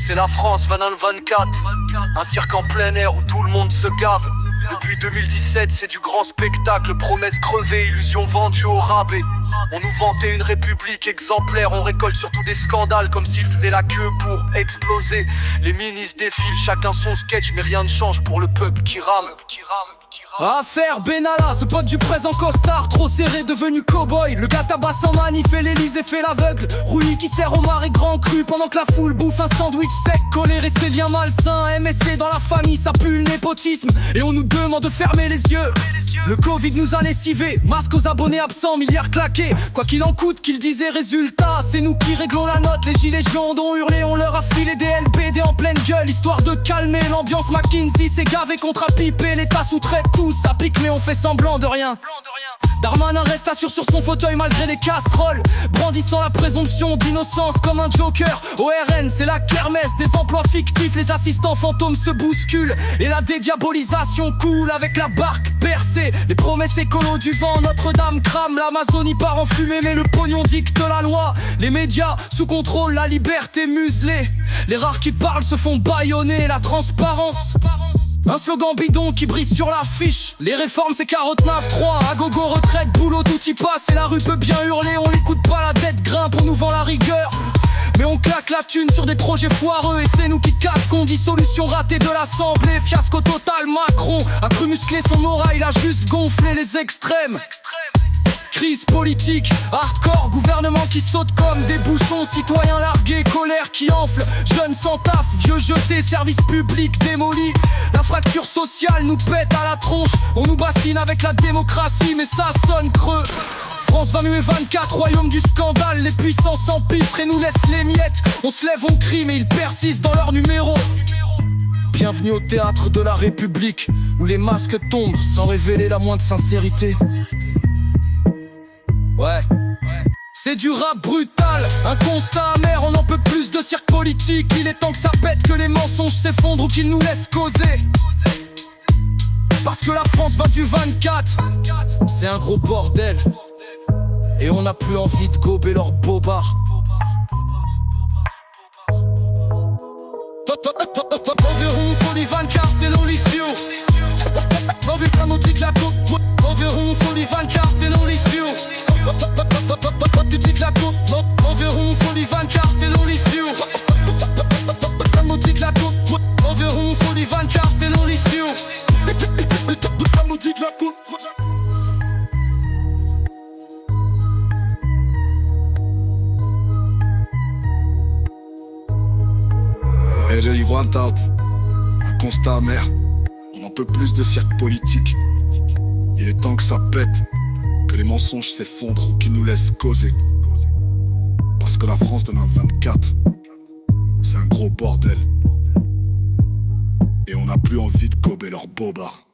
c'est la France 2024. Un cirque en plein air où tout le monde se gave. Depuis 2017 c'est du grand spectacle. Promesses crevées, illusions vendues au rabais. On nous vantait une république exemplaire. On récolte surtout des scandales comme s'ils faisaient la queue pour exploser. Les ministres défilent, chacun son sketch. Mais rien ne change pour le peuple qui rame. Affaire Benalla, ce pote du présent costard, trop serré, devenu cow-boy. Le gars tabasse en manif et l'Élysée fait l'aveugle. Rouilly qui sert homard et grand cru pendant que la foule bouffe un sandwich sec. Colère et ses liens malsains, MSC dans la famille, ça pue le népotisme. Et on nous demande de fermer les yeux. Le Covid nous a lessivés, masque aux abonnés absents, milliards claqués. Quoi qu'il en coûte, qu'ils disaient résultat, c'est nous qui réglons la note. Les gilets jaunes ont hurlé, on leur a filé des LBD en pleine gueule, histoire de calmer l'ambiance. McKinsey s'est gavé contre à piper, l'État sous-traite tout, ça pique mais on fait semblant de rien. Darmanin reste assuré sur son fauteuil malgré les casseroles, brandissant la présomption d'innocence comme un joker. ORN c'est la kermesse des emplois fictifs, les assistants fantômes se bousculent et la dédiabolisation coule avec la barque percée. Les promesses écolo du vent, Notre-Dame crame, l'Amazonie part en fumée mais le pognon dicte la loi. Les médias sous contrôle, la liberté muselée, les rares qui parlent se font bâillonner. La transparence, un slogan bidon qui brise sur l'affiche. Les réformes c'est 49-3, à gogo retraite, boulot tout y passe. Et la rue peut bien hurler, on n'écoute pas, la dette grimpe, on nous vend la rigueur. Mais on claque la thune sur des projets foireux. Et c'est nous qui casse qu'on dit solution ratée de l'Assemblée. Fiasco total, Macron a cru muscler son aura, il a juste gonflé les extrêmes. Crise politique, hardcore, gouvernement qui saute comme des bouchons, citoyens largués, colère qui enfle, jeunes sans taf, vieux jetés, services publics démolis. La fracture sociale nous pète à la tronche, on nous bassine avec la démocratie mais ça sonne creux. France 2024, royaume du scandale, les puissants s'empiffrent et nous laissent les miettes. On se lève, on crie mais ils persistent dans leur numéro. Bienvenue au théâtre de la République, où les masques tombent sans révéler la moindre sincérité. Ouais, c'est du rap brutal, un constat amer, on n'en peut plus de cirque politique. Il est temps que ça pète, que les mensonges s'effondrent ou qu'ils nous laissent causer. Parce que la France 2024, c'est un gros bordel. Et on n'a plus envie de gober leurs bobards. Environ folie 24 et l'olissio. Environ modique la coupe. Environ folie 24 et l'olissio. Tu dis que la coupe. Environ folie 24 et l'olissio. Modique la coupe. Environ folie 24 et l'olissio. Modique la coupe. Et je livre un tarte, un constat amer, on n'en peut plus de cirque politique. Il est temps que ça pète, que les mensonges s'effondrent ou qu'ils nous laissent causer. Parce que la France 2024, c'est un gros bordel. Et on n'a plus envie de gober leurs bobards.